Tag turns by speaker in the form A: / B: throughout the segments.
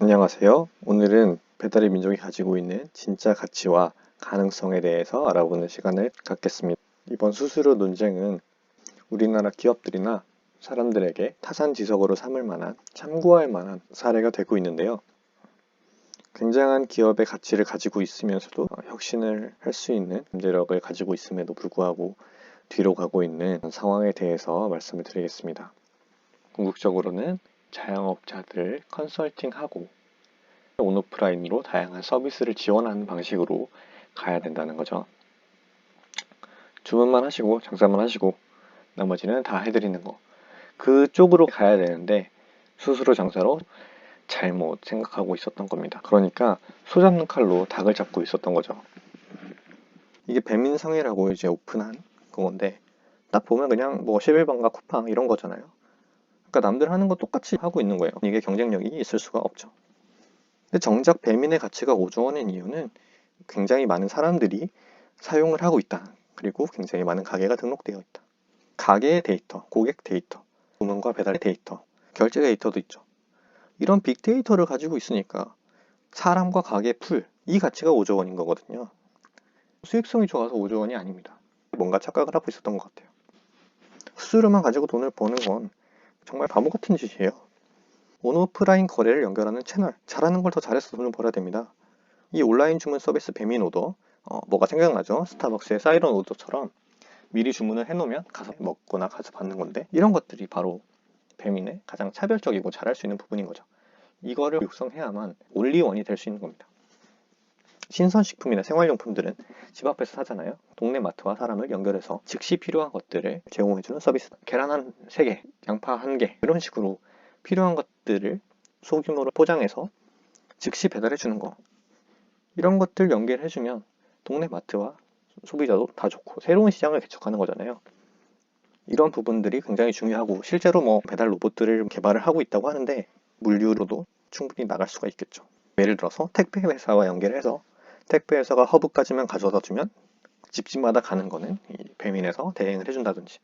A: 안녕하세요. 오늘은 배달의 민족이 가지고 있는 진짜 가치와 가능성에 대해서 알아보는 시간을 갖겠습니다. 이번 수수료 논쟁은 우리나라 기업들이나 사람들에게 타산지석으로 삼을 만한, 참고할 만한 사례가 되고 있는데요. 굉장한 기업의 가치를 가지고 있으면서도 혁신을 할 수 있는 잠재력을 가지고 있음에도 불구하고 뒤로 가고 있는 상황에 대해서 말씀을 드리겠습니다. 궁극적으로는 자영업자들을 컨설팅하고 온오프라인으로 다양한 서비스를 지원하는 방식으로 가야 된다는 거죠. 주문만 하시고 장사만 하시고 나머지는 다 해드리는 거, 그쪽으로 가야 되는데 수수료 장사로 잘못 생각하고 있었던 겁니다. 그러니까 소 잡는 칼로 닭을 잡고 있었던 거죠. 이게 배민상이라고 이제 오픈한 그건데 딱 보면 그냥 뭐 11번가 쿠팡 이런 거잖아요. 그러니까 남들 하는 거 똑같이 하고 있는 거예요. 이게 경쟁력이 있을 수가 없죠. 근데 정작 배민의 가치가 5조 원인 이유는 굉장히 많은 사람들이 사용을 하고 있다. 그리고 굉장히 많은 가게가 등록되어 있다. 가게의 데이터, 고객 데이터, 주문과 배달의 데이터, 결제 데이터도 있죠. 이런 빅데이터를 가지고 있으니까 사람과 가게 풀, 이 가치가 5조 원인 거거든요. 수익성이 좋아서 5조 원이 아닙니다. 뭔가 착각을 하고 있었던 것 같아요. 수수료만 가지고 돈을 버는 건 정말 바보 같은 짓이에요. 온오프라인 거래를 연결하는 채널, 잘하는 걸 더 잘해서 돈을 벌어야 됩니다. 이 온라인 주문 서비스 배민 오더, 뭐가 생각나죠? 스타벅스의 사이런 오더처럼 미리 주문을 해놓으면 가서 먹거나 가서 받는 건데, 이런 것들이 바로 배민의 가장 차별적이고 잘할 수 있는 부분인 거죠. 이거를 육성해야만 올리원이 될 수 있는 겁니다. 신선식품이나 생활용품들은 집 앞에서 사잖아요. 동네 마트와 사람을 연결해서 즉시 필요한 것들을 제공해주는 서비스. 계란 한 3개, 양파 1개 이런 식으로 필요한 것들을 소규모로 포장해서 즉시 배달해주는 거, 이런 것들 연결해주면 동네 마트와 소비자도 다 좋고 새로운 시장을 개척하는 거잖아요. 이런 부분들이 굉장히 중요하고, 실제로 뭐 배달 로봇들을 개발을 하고 있다고 하는데 물류로도 충분히 나갈 수가 있겠죠. 예를 들어서 택배 회사와 연결해서 택배 회사가 허브까지만 가져다 주면 집집마다 가는 거는 이 배민에서 대행을 해준다든지,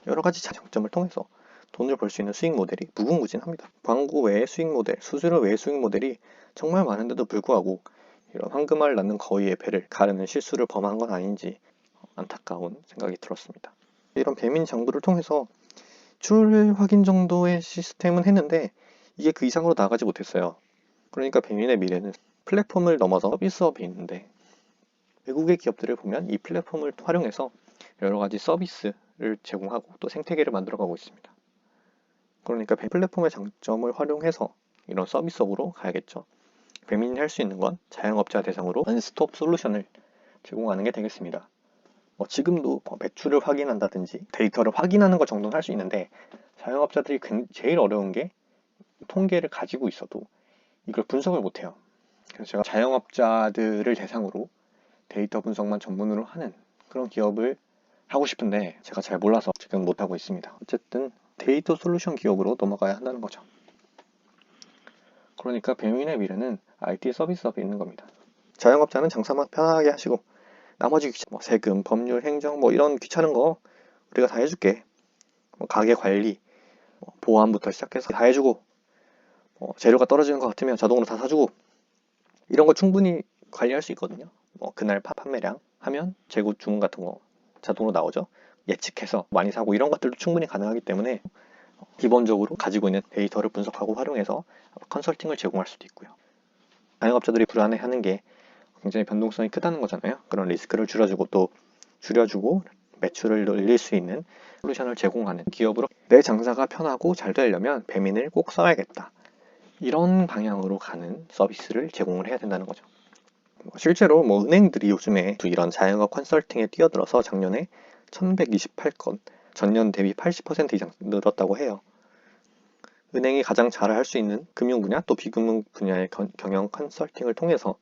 A: 여러 가지 장점을 통해서 돈을 벌 수 있는 수익 모델이 무궁무진합니다. 광고 외의 수익 모델, 수수료 외의 수익 모델이 정말 많은데도 불구하고 이런 황금알 낳는 거위의 배를 가르는 실수를 범한 건 아닌지 안타까운 생각이 들었습니다. 이런 배민 장부를 통해서 출혈 확인 정도의 시스템은 했는데 이게 그 이상으로 나가지 못했어요. 그러니까 배민의 미래는 플랫폼을 넘어서 서비스업이 있는데, 외국의 기업들을 보면 이 플랫폼을 활용해서 여러 가지 서비스를 제공하고 또 생태계를 만들어가고 있습니다. 그러니까 플랫폼의 장점을 활용해서 이런 서비스업으로 가야겠죠. 배민이 할 수 있는 건 자영업자 대상으로 원스톱 솔루션을 제공하는 게 되겠습니다. 지금도 매출을 확인한다든지 데이터를 확인하는 것 정도는 할 수 있는데, 자영업자들이 제일 어려운 게 통계를 가지고 있어도 이걸 분석을 못해요. 그래서 제가 자영업자들을 대상으로 데이터 분석만 전문으로 하는 그런 기업을 하고 싶은데 제가 잘 몰라서 지금 못하고 있습니다. 어쨌든 데이터 솔루션 기업으로 넘어가야 한다는 거죠. 그러니까 배민의 미래는 IT 서비스업에 있는 겁니다. 자영업자는 장사만 편하게 하시고 나머지 세금, 법률, 행정 이런 귀찮은 거 우리가 다 해줄게. 가게 관리, 보안부터 시작해서 다 해주고, 재료가 떨어지는 것 같으면 자동으로 다 사주고, 이런 거 충분히 관리할 수 있거든요. 그날 판매량 하면 재고 주문 같은 거 자동으로 나오죠. 예측해서 많이 사고 이런 것들도 충분히 가능하기 때문에 기본적으로 가지고 있는 데이터를 분석하고 활용해서 컨설팅을 제공할 수도 있고요. 자영업자들이 불안해하는 게 굉장히 변동성이 크다는 거잖아요. 그런 리스크를 줄여주고 또 줄여주고 매출을 늘릴 수 있는 솔루션을 제공하는 기업으로, 내 장사가 편하고 잘 되려면 배민을 꼭 써야겠다, 이런 방향으로 가는 서비스를 제공을 해야 된다는 거죠. 실제로 은행들이 요즘에 이런 자영업 컨설팅에 뛰어들어서 작년에 1128건, 전년 대비 80% 이상 늘었다고 해요. 은행이 가장 잘 할 수 있는 금융 분야 또 비금융 분야의 경영 컨설팅을 통해서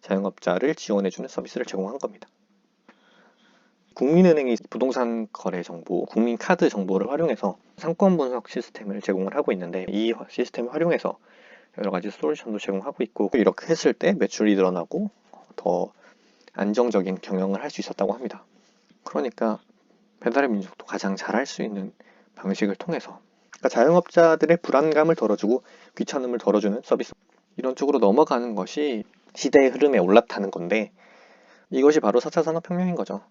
A: 자영업자를 지원해주는 서비스를 제공한 겁니다. 국민은행이 부동산 거래 정보, 국민카드 정보를 활용해서 상권 분석 시스템을 제공을 하고 있는데, 이 시스템을 활용해서 여러 가지 솔루션도 제공하고 있고, 이렇게 했을 때 매출이 늘어나고 더 안정적인 경영을 할 수 있었다고 합니다. 그러니까 배달의 민족도 가장 잘할 수 있는 방식을 통해서, 그러니까 자영업자들의 불안감을 덜어주고 귀찮음을 덜어주는 서비스, 이런 쪽으로 넘어가는 것이 시대의 흐름에 올라타는 건데, 이것이 바로 4차 산업혁명인 거죠.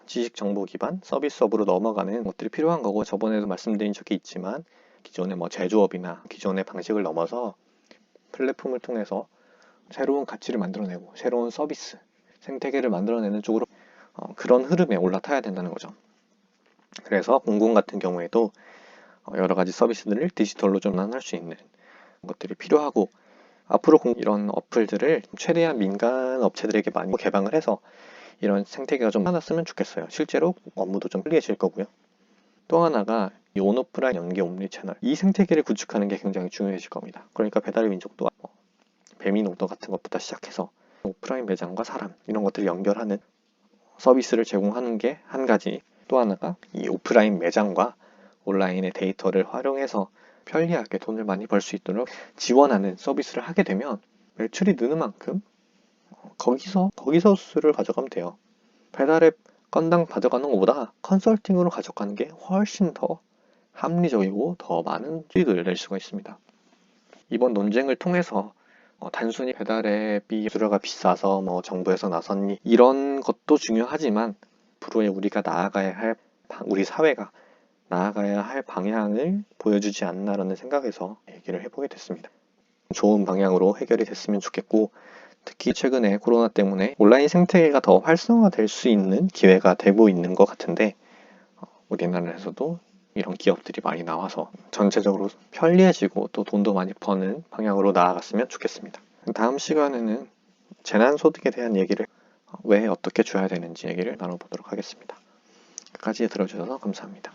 A: 지식 정보 기반 서비스업으로 넘어가는 것들이 필요한 거고, 저번에도 말씀드린 적이 있지만 기존의 제조업이나 기존의 방식을 넘어서 플랫폼을 통해서 새로운 가치를 만들어내고 새로운 서비스, 생태계를 만들어내는 쪽으로 그런 흐름에 올라타야 된다는 거죠. 그래서 공공 같은 경우에도 여러 가지 서비스들을 디지털로 전환할 수 있는 것들이 필요하고, 앞으로 이런 어플들을 최대한 민간 업체들에게 많이 개방을 해서 이런 생태계가 좀 많았으면 좋겠어요. 실제로 업무도 좀 편리해질 거고요. 또 하나가 이 온오프라인 연계 옴니채널, 이 생태계를 구축하는 게 굉장히 중요해질 겁니다. 그러니까 배달의 민족도 배민노도 같은 것부터 시작해서 오프라인 매장과 사람, 이런 것들을 연결하는 서비스를 제공하는 게 한 가지. 또 하나가 이 오프라인 매장과 온라인의 데이터를 활용해서 편리하게 돈을 많이 벌 수 있도록 지원하는 서비스를 하게 되면 매출이 느는 만큼 거기서 수수료를 가져가면 돼요. 배달앱 건당 가져가는 것보다 컨설팅으로 가져가는 게 훨씬 더 합리적이고 더 많은 수익을 낼 수가 있습니다. 이번 논쟁을 통해서 단순히 배달앱이 수수료가 비싸서 정부에서 나섰니, 이런 것도 중요하지만 앞으로의 우리가 나아가야 할, 우리 사회가 나아가야 할 방향을 보여주지 않나라는 생각에서 얘기를 해보게 됐습니다. 좋은 방향으로 해결이 됐으면 좋겠고, 특히 최근에 코로나 때문에 온라인 생태계가 더 활성화될 수 있는 기회가 되고 있는 것 같은데, 우리나라에서도 이런 기업들이 많이 나와서 전체적으로 편리해지고 또 돈도 많이 버는 방향으로 나아갔으면 좋겠습니다. 다음 시간에는 재난소득에 대한 얘기를, 왜 어떻게 줘야 되는지 얘기를 나눠보도록 하겠습니다. 끝까지 들어주셔서 감사합니다.